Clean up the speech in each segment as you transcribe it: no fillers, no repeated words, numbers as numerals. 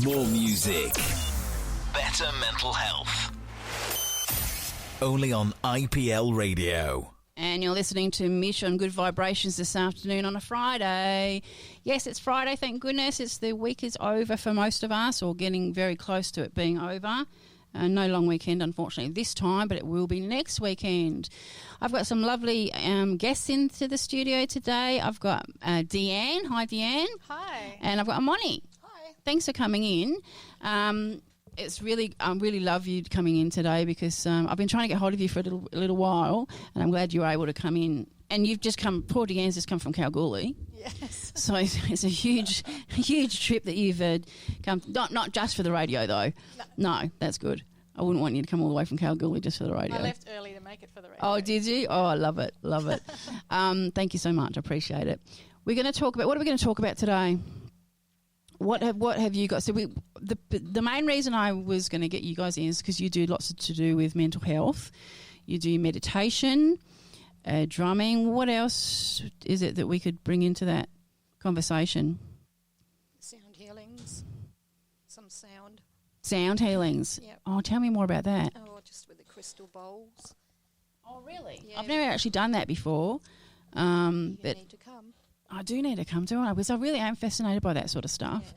More music. Better mental health. Only on IPL Radio. And you're listening to Mish on Good Vibrations this afternoon on a Friday. Yes, it's Friday, thank goodness. The week is over for most of us, or getting very close to it being over. No long weekend, unfortunately, this time, but it will be next weekend. I've got some lovely guests into the studio today. I've got Deanne. Hi, Deanne. Hi. And I've got Moni. Hi. Thanks for coming in. It's really, I really love you coming in today because I've been trying to get hold of you for a little while, and I'm glad you were able to come in. And you've just come, poor Deanne's just come from Kalgoorlie. Yes. So it's a huge trip that you've come, not just for the radio though. No, that's good. I wouldn't want you to come all the way from Kalgoorlie just for the radio. I left early to make it for the radio. Oh, did you? Oh, I love it. Love it. Thank you so much. I appreciate it. We're going to talk about, what are we going to talk about today? What have you got? So the main reason I was going to get you guys in is because you do lots to do with mental health. You do meditation, drumming. What else is it that we could bring into that conversation? Sound healings, some sound. Sound healings. Yep. Oh, tell me more about that. Oh, just with the crystal bowls. Oh, really? Yeah. I've never actually done that before. You But need to come. I do need to come to it because I really am fascinated by that sort of stuff.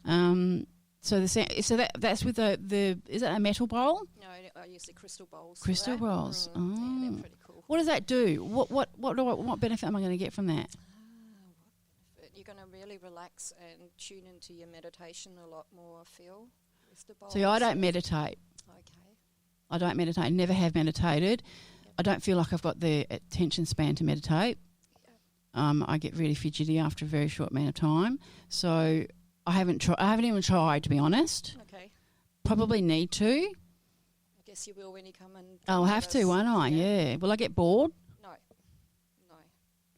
Yeah. So that's with the is that a metal bowl? No, I use the crystal bowls. Crystal bowls. Yeah, Oh. they're pretty cool. What does that do? What benefit am I going to get from that? But you're going to really relax and tune into your meditation a lot more, I feel. With the bowls. See, I don't meditate. Okay. I don't meditate. Never have meditated. Yep. I don't feel like I've got the attention span to meditate. Yep. I get really fidgety after a very short amount of time. So I haven't even tried, to be honest. Okay. Probably need to. I guess you will when you come and. I'll have to, won't I? Yeah. Will I get bored? No.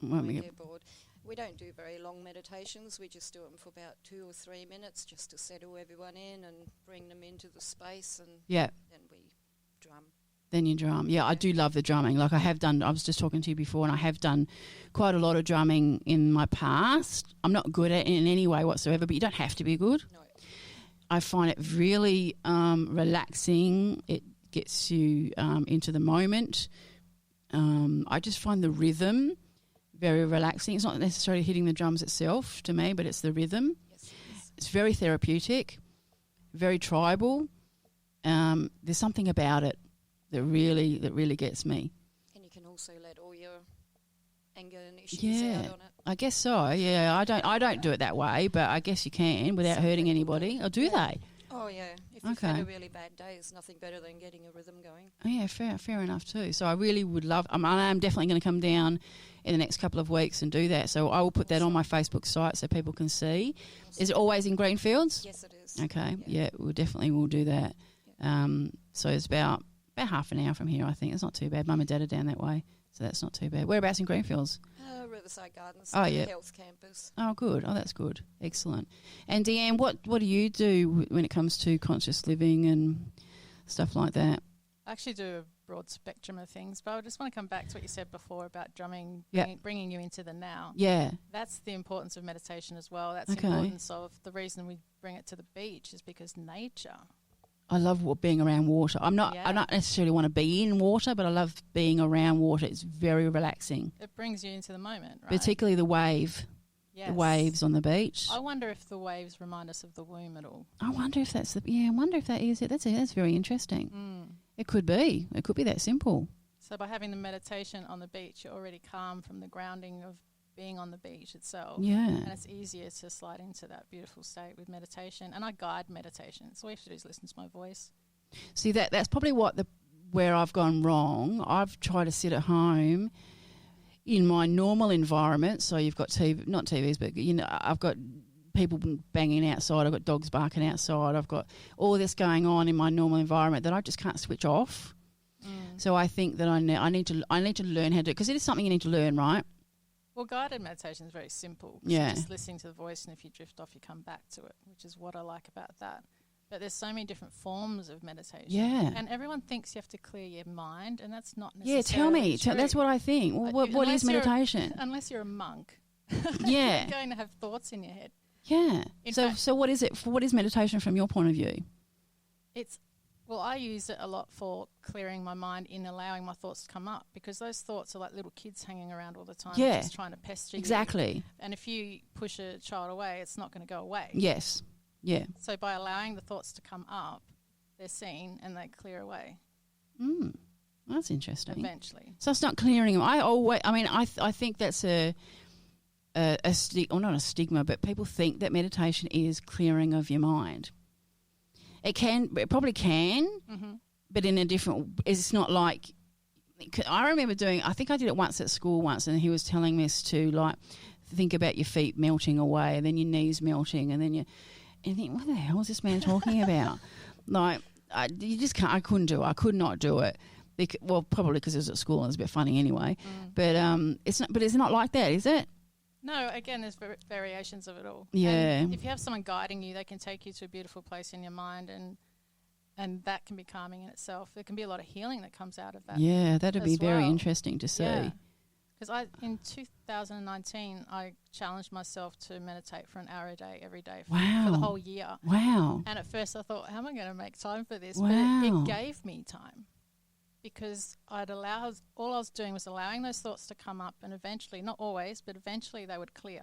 Won't we When get- you're bored. We don't do very long meditations. We just do them for about 2 or 3 minutes just to settle everyone in and bring them into the space, and Yeah. then we drum. Then you drum. Yeah, I do love the drumming. Like I was just talking to you before, and I have done quite a lot of drumming in my past. I'm not good at it in any way whatsoever, but you don't have to be good. No. I find it really relaxing. It gets you into the moment. I just find the rhythm very relaxing. It's not necessarily hitting the drums itself to me, but it's the rhythm. Yes, it is. It's very therapeutic, very tribal. There's something about it that really gets me. And you can also let all your anger and issues Yeah, out on it. I guess so. Yeah, I don't do it that way, but I guess you can without hurting anybody. Or do they? Oh, yeah. If you've Okay. had a really bad day, it's nothing better than getting a rhythm going. Oh, yeah, fair enough too. So I really would love. I am definitely going to come down in the next couple of weeks and do that. So I will put that on my Facebook site so people can see. Is it always in Greenfields? Yes, it is. Okay. Yeah. Yeah, we'll definitely do that. So it's about half an hour from here. I think it's not too bad. Mum and Dad are down that way, so that's not too bad. Whereabouts in Greenfields? Riverside Gardens, Oh, the yeah. health campus. Oh, good. Oh, that's good. Excellent. And Deanne, what do you do when it comes to conscious living and stuff like that? I actually do a broad spectrum of things, but I just want to come back to what you said before about drumming, Yeah. bringing you into the now. Yeah. That's the importance of meditation as well. That's Okay. the importance of the reason we bring it to the beach is because nature. I love being around water. I don't necessarily want to be in water, but I love being around water. It's very relaxing, It brings you into the moment, right? particularly the waves on the beach. I wonder if the waves remind us of the womb at all. I wonder if that's I wonder if that is it. That's very interesting. It could be. It could be that simple. So by having the meditation on the beach, you're already calm from the grounding of being on the beach itself. Yeah. And it's easier to slide into that beautiful state with meditation. And I guide meditation. So all you have to do is listen to my voice. See, that's probably where I've gone wrong. I've tried to sit at home in my normal environment. So you've got not TVs, but I've got people banging outside. I've got dogs barking outside. I've got all this going on in my normal environment that I just can't switch off. So I think that I need to learn how to do it, because it is something you need to learn, right? Well, guided meditation is very simple. Yeah. You're just listening to the voice, and if you drift off, you come back to it, which is what I like about that. But there's so many different forms of meditation. Yeah. And everyone thinks you have to clear your mind, and that's not Yeah, necessarily tell me. true. That's what I think. Well, what is Unless you're- meditation? Unless you're a monk. Yeah. You're going to have thoughts in your head. Yeah. In So fact- so what is it? What is meditation from your point of view? I use it a lot for clearing my mind in allowing my thoughts to come up, because those thoughts are like little kids hanging around all the time, Yeah. just trying to pester you. Exactly. And if you push a child away, it's not going to go away. Yes. Yeah. So by allowing the thoughts to come up, they're seen and they clear away That's interesting. eventually. So it's not clearing them. I think that's a not a stigma, but people think that meditation is clearing of your mind. It probably can, but in a different. It's not like. I remember I think I did it once at school once, and he was telling us to like think about your feet melting away, and then your knees melting, and then you think, what the hell is this man talking about? Like, you just can't. I couldn't do it. I could not do it. Probably because it was at school and it was a bit funny anyway. But it's not. But it's not like that, is it? No, again, there's variations of it all. Yeah. And if you have someone guiding you, they can take you to a beautiful place in your mind, and that can be calming in itself. There can be a lot of healing that comes out of that. Yeah, that'd be as very well. interesting to see. Because in 2019, I challenged myself to meditate for an hour a day, every day for the whole year. Wow. And at first I thought, how am I going to make time for this? Wow. But it gave me time, because all I was doing was allowing those thoughts to come up, and eventually, not always, but eventually they would clear.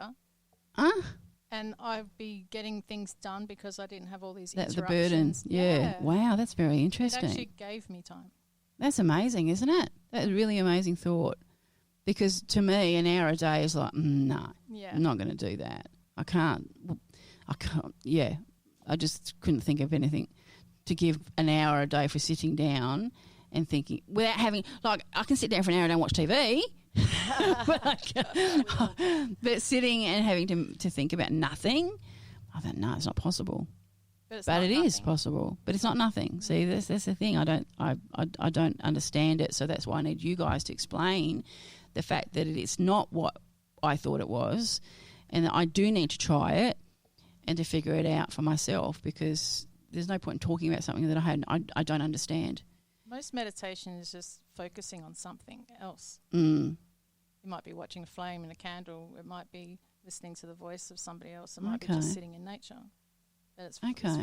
And I'd be getting things done because I didn't have all these interruptions. The burden. Yeah. Wow, that's very interesting. It actually gave me time. That's amazing, isn't it? That's a really amazing thought. Because to me, an hour a day is like, no, I'm not going to do that. I can't. Yeah. I just couldn't think of anything to give an hour a day for sitting down and thinking without having, like, I can sit down for an hour and don't watch TV, but sitting and having to think about nothing, I thought, no, it's not possible. But it is possible. But it's not nothing. See, that's the thing. I don't understand it, so that's why I need you guys to explain the fact that it's not what I thought it was, and that I do need to try it and to figure it out for myself, because there's no point in talking about something that I don't understand. Most meditation is just focusing on something else. You might be watching a flame in a candle. It might be listening to the voice of somebody else. It might be just sitting in nature. But it's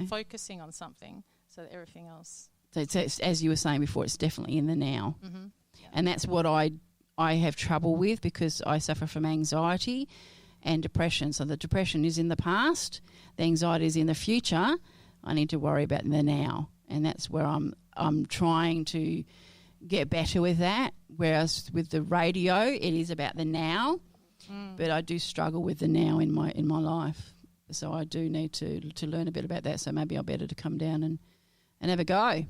focusing on something so that everything else... So it's, as you were saying before, it's definitely in the now. Mm-hmm. Yeah. And that's what I have trouble with, because I suffer from anxiety and depression. So the depression is in the past, the anxiety is in the future. I need to worry about the now, and that's where I'm trying to get better with that. Whereas with the radio, it is about the now, but I do struggle with the now in my life. So I do need to learn a bit about that. So maybe I'll better to come down and have a go.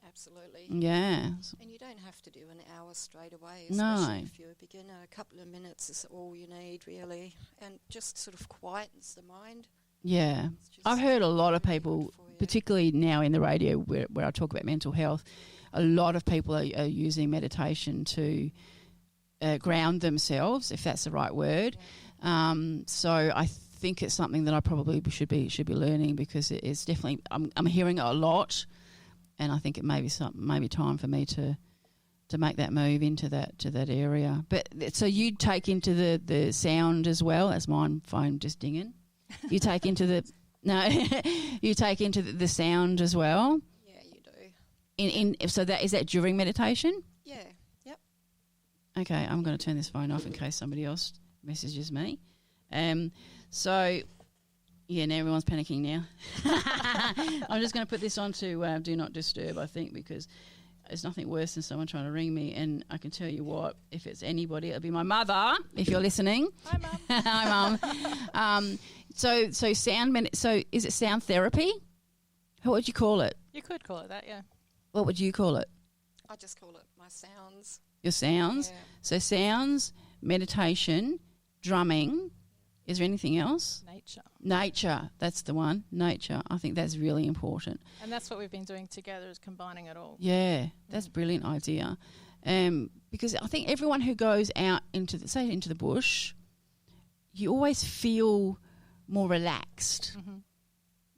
Absolutely. Yeah. And you don't have to do an hour straight away, No. especially if you're a beginner. A couple of minutes is all you need, really, and just sort of quietens the mind. Yeah. It's just I've heard a lot of really people, good for you. particularly now in the radio where I talk about mental health, a lot of people are using meditation to ground themselves, if that's the right word. Yeah. So I think it's something that I probably should be learning, because it's definitely I'm hearing it a lot, and I think it may be time for me to make that move into that area. But so you take into the sound as well. That's my phone just dinging. You take into the sound as well. Yeah, you do. So is that during meditation? Yeah. Yep. Okay, I'm going to turn this phone off in case somebody else messages me. So, yeah, now everyone's panicking now. I'm just going to put this on to Do Not Disturb, I think, because there's nothing worse than someone trying to ring me. And I can tell you what, if it's anybody, it'll be my mother, if you're listening. Hi, Mum. Hi, Mum. So so is it sound therapy? What would you call it? You could call it that, yeah. What would you call it? I just call it my sounds. Your sounds? Yeah. So sounds, meditation, drumming. Is there anything else? Nature, that's the one. Nature. I think that's really important. And that's what we've been doing together, is combining it all. Yeah, that's a brilliant idea. Because I think everyone who goes out into the bush, you always feel more relaxed. Mm-hmm.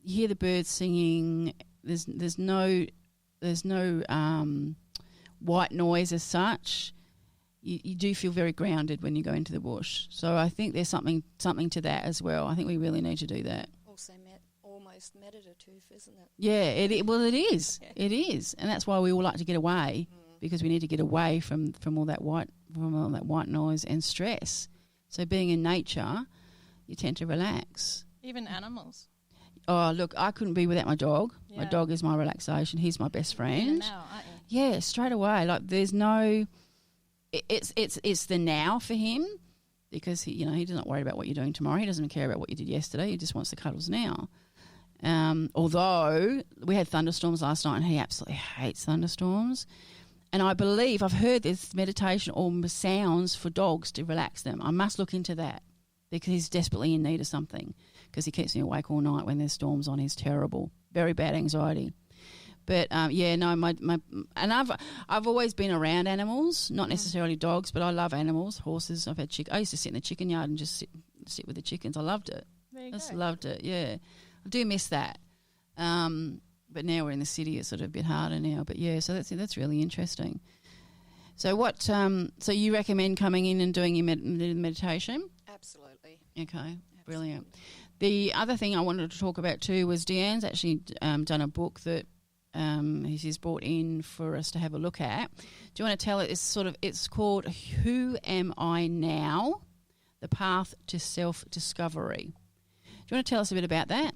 You hear the birds singing. There's no white noise as such, you do feel very grounded when you go into the bush. So I think there's something to that as well. I think we really need to do that. Also almost meditative, isn't it? Yeah, it is. Yeah. It is, and that's why we all like to get away, because we need to get away from all that white noise and stress. So being in nature, you tend to relax. Even animals. Oh, look, I couldn't be without my dog. Yeah. My dog is my relaxation. He's my best friend. Now, aren't you? Yeah, straight away. Like there's no, it's the now for him, because he doesn't worry about what you're doing tomorrow. He doesn't care about what you did yesterday. He just wants the cuddles now. Although we had thunderstorms last night, and he absolutely hates thunderstorms. And I believe I've heard there's meditation or sounds for dogs to relax them. I must look into that, because he's desperately in need of something, because he keeps me awake all night when there's storms on. He's terrible, very bad anxiety. But and I've always been around animals, not necessarily dogs, but I love animals, horses. I've had I used to sit in the chicken yard and just sit with the chickens. I loved it. There you Just go. loved it. Yeah, I do miss that. But now we're in the city, it's sort of a bit harder now. But yeah, so that's really interesting. So what? So you recommend coming in and doing your meditation? Absolutely. Okay, brilliant. The other thing I wanted to talk about too was Deanne's actually done a book that he's brought in for us to have a look at. Do you want to tell it? It's called "Who Am I Now? The Path to Self-Discovery." Do you want to tell us a bit about that?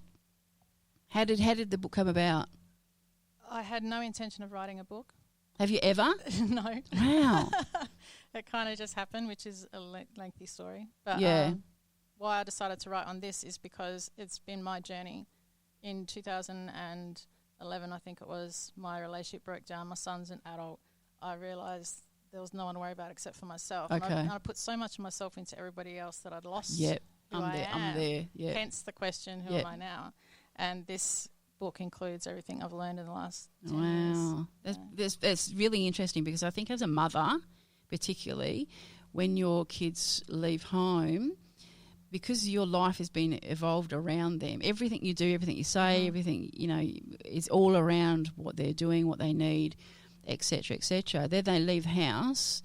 How did the book come about? I had no intention of writing a book. Have you ever? No. Wow. It kind of just happened, which is a lengthy story. But Yeah. why I decided to write on this is because it's been my journey. In 2011, I think it was, my relationship broke down. My son's an adult. I realised there was no one to worry about except for myself. Okay. And I put so much of myself into everybody else that I'd lost Yep. who I'm I there. am. I'm there. Yeah. Hence the question, who Yep. am I now? And this book includes everything I've learned in the last 10 Wow. years. That's really interesting, because I think as a mother, particularly, when your kids leave home, because your life has been evolved around them, everything you do, everything you say, everything, is all around what they're doing, what they need, etc., etc. Then they leave the house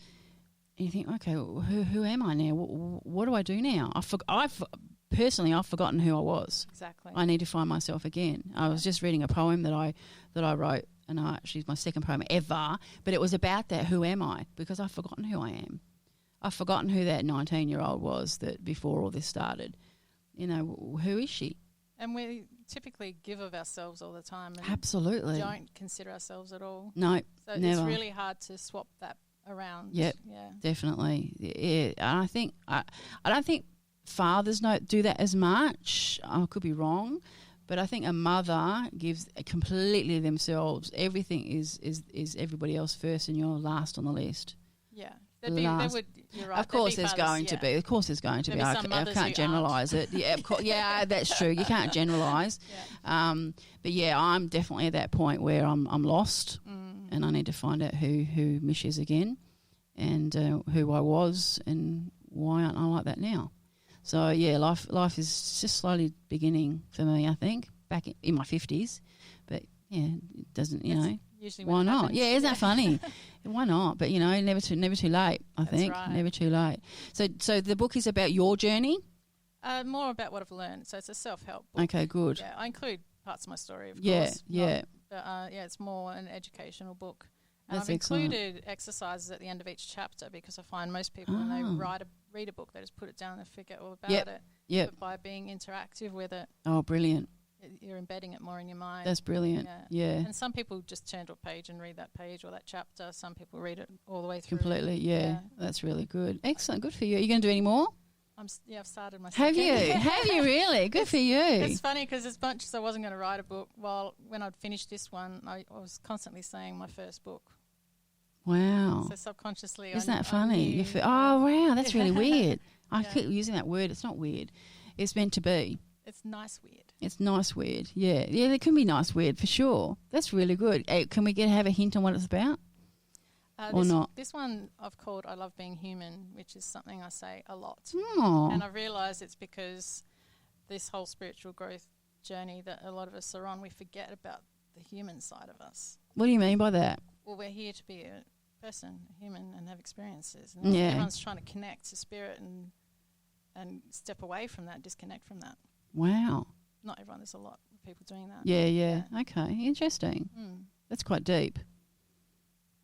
and you think, okay, who am I now? What do I do now? I've forgotten who I was. Exactly. I need to find myself again. I was just reading a poem that I wrote, and actually it's my second poem ever, but it was about that, who am I? Because I've forgotten who I am. I've forgotten who that 19-year-old was that before all this started. Who is she? And we typically give of ourselves all the time and Absolutely. don't consider ourselves at all. No, So never. it's really hard to swap that around. Yep. Yeah. Definitely. Yeah. And I don't think fathers do that as much. I could be wrong, but I think a mother gives completely themselves. Everything is everybody else first, and you're last on the list. Yeah. You're right. Of course, there's going to be. Of course, there's going to be. There'll be some I mothers can't who generalise it. Yeah, of course, yeah, that's true. You can't generalise. Yeah. But yeah, I'm definitely at that point where I'm lost, and I need to find out who Mish is again, and who I was, and why aren't I like that now? So yeah, life is just slowly beginning for me. I think back in my 50s, but yeah, it doesn't. Usually Why when it not? happens. Yeah, isn't that funny? Why not? But never too late. I think right. never too late. So the book is about your journey. More about what I've learned. So it's a self-help book. Okay, good. Yeah, I include parts of my story, of Yeah, course. yeah. But it's more an educational book. And That's I've excellent. included exercises at the end of each chapter, because I find most people when they read a book, they just put it down and forget all about it. Yep. But by being interactive with it, Oh, brilliant. you're embedding it more in your mind. That's brilliant. Yeah. And some people just turn to a page and read that page or that chapter. Some people read it all the way through. Completely. Yeah. That's really good. Excellent. Good for you. Are you going to do any more? I've started my Have second. you? Have you really? Good for you. It's funny because as much as I wasn't going to write a book, when I'd finished this one, I was constantly saying my first book. Wow. So subconsciously, Isn't that I funny? knew- Oh, wow. That's really weird. I Yeah. keep using that word. It's not weird. It's meant to be. It's nice weird. It's nice weird. Yeah. Yeah, there can be nice weird for sure. That's really good. Can we have a hint on what it's about? Or not? This one I've called I Love Being Human, which is something I say a lot. Oh. And I realise it's because this whole spiritual growth journey that a lot of us are on, we forget about the human side of us. What do you mean by that? Well, we're here to be person, a human, and have experiences. And everyone's trying to connect to spirit and step away from that, disconnect from that. Wow. Not everyone. There's a lot of people doing that. Yeah. Okay, interesting. That's quite deep.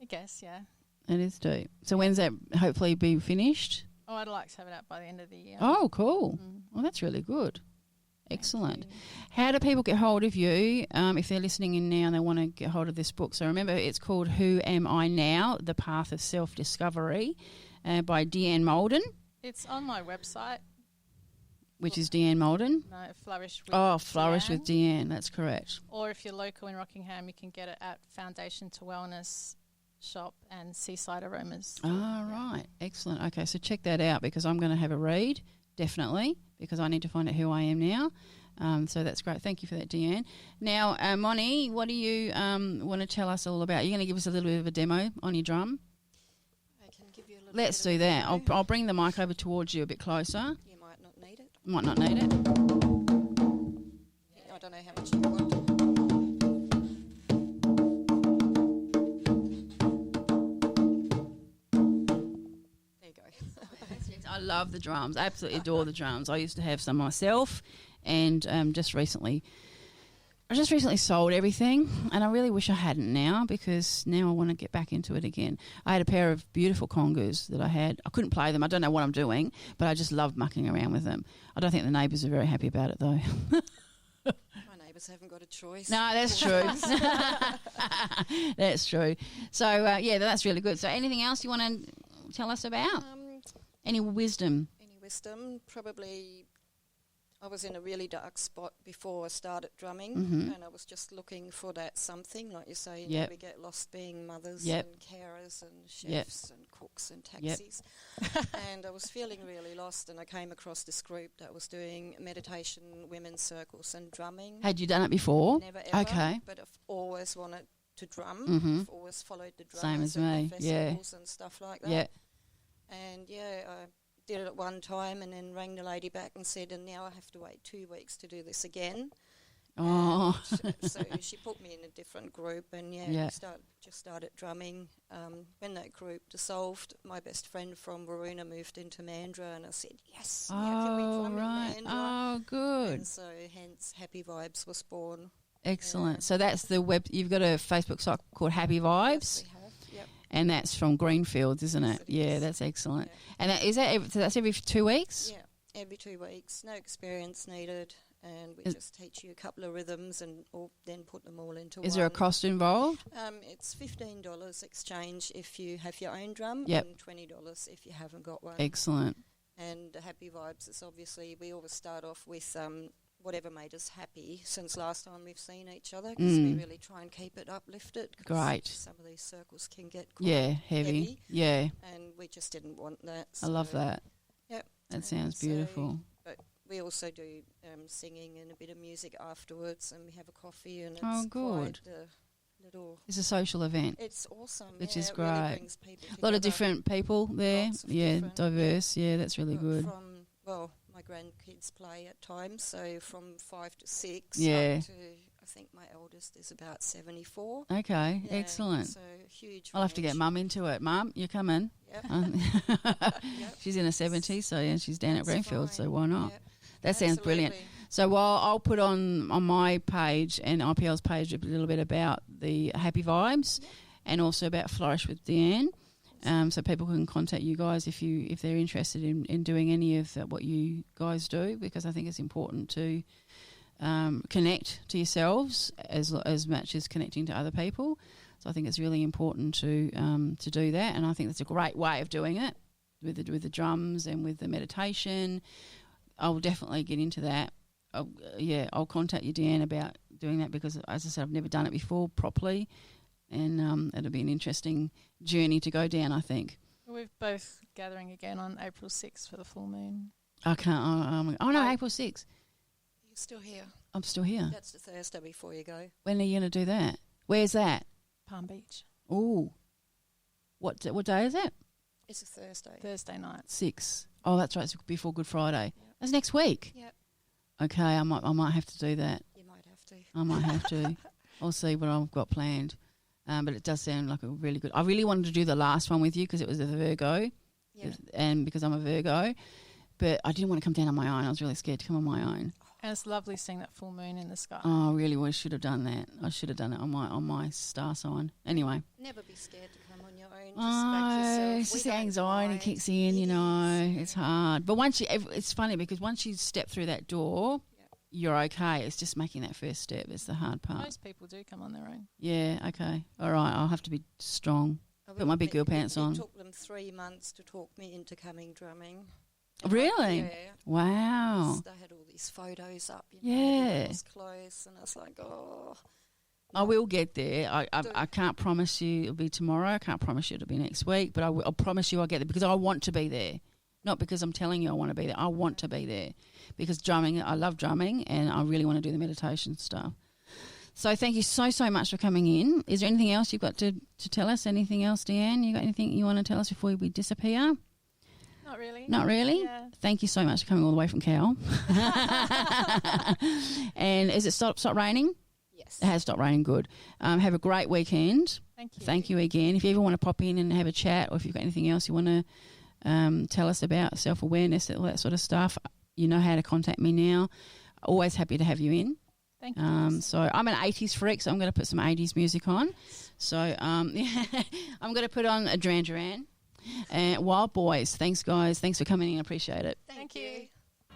I guess, yeah. It is deep. So when's that hopefully be finished? Oh, I'd like to have it out by the end of the year. Oh, cool. Well, that's really good. Excellent. How do people get hold of you if they're listening in now and they want to get hold of this book? So remember, it's called Who Am I Now? The Path of Self-Discovery by Deanne Molden. It's on my website. Which is Deanne Molden? No, Flourish with Deanne. Flourish with Deanne. That's correct. Or if you're local in Rockingham, you can get it at Foundation to Wellness Shop and Seaside Aromas. Oh, right. Excellent. Okay, so check that out because I'm going to have a read, definitely, because I need to find out who I am now. So that's great. Thank you for that, Deanne. Now, Moni, what do you want to tell us all about? You're going to give us a little bit of a demo on your drum? I can give you a little Let's bit do of that. I'll bring the mic over towards you a bit closer. You might not need it. Might not need it. I don't know how much you want. I love the drums. I absolutely adore the drums. I used to have some myself, and just recently sold everything, and I really wish I hadn't now because now I want to get back into it again. I had a pair of beautiful congas that I had. I couldn't play them. I don't know what I'm doing, but I just loved mucking around with them. I don't think the neighbours are very happy about it though. My neighbours haven't got a choice. No, that's true. That's true. So, that's really good. So anything else you want to tell us about? Any wisdom? Any wisdom? Probably I was in a really dark spot before I started drumming, and I was just looking for that something, like you say, we get lost being mothers and carers and chefs and cooks and taxis. And I was feeling really lost, and I came across this group that was doing meditation, women's circles and drumming. Had you done it before? Never ever. Okay. But I've always wanted to drum. I've always followed the drummers. Same as and me. the festivals and stuff like that. Yeah. And I did it at one time and then rang the lady back and said, and now I have to wait 2 weeks to do this again. Oh. So she put me in a different group and started drumming. When that group dissolved, my best friend from Waroona moved into Mandurah, and I said, yes, now can we drum in Mandurah? Oh, good. And so hence Happy Vibes was born. Excellent. So that's the web. You've got a Facebook site called Happy Vibes. Yes, we have. Yep. And that's from Greenfields, isn't it? Yes, it is. That's excellent. Yeah. And that's every 2 weeks? Yeah, every 2 weeks. No experience needed, and we just teach you a couple of rhythms and then put them all into one. Is there a cost involved? It's $15 exchange if you have your own drum, Yep. and $20 if you haven't got one. Excellent. And the Happy Vibes is obviously, we always start off with whatever made us happy since last time we've seen each other, because we really try and keep it uplifted. Great. Some of these circles can get quite heavy. Yeah. And we just didn't want that. I love that. Yep. That sounds beautiful. But we also do singing and a bit of music afterwards, and we have a coffee, and it's good. quite little... It's a social event. It's awesome. Which is it great. really brings people together. A lot of different people there. Lots of different, diverse. Yeah, that's really good. My grandkids play at times, so from 5 to 6 up to, I think my eldest is about 74. Okay, excellent. So huge. I'll have to get Mum into it. Mum, you coming? Yep. She's in her 70s, so she's down at Greenfield, so why not? Yep. That sounds brilliant. So while I'll put on my page and IPL's page a little bit about the Happy Vibes and also about Flourish with Deanne. So people can contact you guys if they're interested in doing any of what you guys do, because I think it's important to connect to yourselves as much as connecting to other people. So I think it's really important to do that, and I think that's a great way of doing it with the drums and with the meditation. I'll definitely get into that. I'll contact you, Deanne, about doing that, because as I said, I've never done it before properly. And it'll be an interesting journey to go down, I think. We're both gathering again on April 6th for the full moon. I can't. April 6th. You're still here. I'm still here. That's the Thursday before you go. When are you going to do that? Where's that? Palm Beach. Ooh. What day is it? It's a Thursday. Thursday night. 6. Oh, that's right. It's before Good Friday. Yep. That's next week. Yep. Okay, I might have to do that. You might have to. I might have to. I'll see what I've got planned. But it does sound like a really good. I really wanted to do the last one with you because it was a Virgo, and because I'm a Virgo, but I didn't want to come down on my own. I was really scared to come on my own. And it's lovely seeing that full moon in the sky. Oh, I really should have done that. I should have done it on my star sign. Anyway. Never be scared to come on your own. Just Oh, back yourself. it's just the anxiety kicks in, you know. It's hard. But it's funny because once you step through that door, you're okay. It's just making that first step. It's the hard part. Most people do come on their own. Yeah, okay. All right, I'll have to be strong. Put my big girl pants on. It took them 3 months to talk me into coming drumming. Really? Yeah. Wow. They had all these photos up. Yeah. It was close, and I was like, oh. I will get there. I can't promise you it'll be tomorrow. I can't promise you it'll be next week. But I'll promise you I'll get there because I want to be there. Not because I'm telling you I want to be there. I want to be there because drumming, I love drumming, and I really want to do the meditation stuff. So thank you so much for coming in. Is there anything else you've got to tell us? Anything else, Deanne? You got anything you want to tell us before we disappear? Not really. Not really? Yeah. Thank you so much for coming all the way from Cal. And is it stopped raining? Yes. It has stopped raining. Good. Have a great weekend. Thank you. Thank you again. If you ever want to pop in and have a chat, or if you've got anything else you want to tell us about self-awareness, all that sort of stuff, you know how to contact me now. Always happy to have you in. Thank you. So I'm an 80s freak, so I'm going to put some 80s music on. So I'm going to put on a Duran Duran. And Wild Boys. Thanks, guys. Thanks for coming in. I appreciate it. Thank you.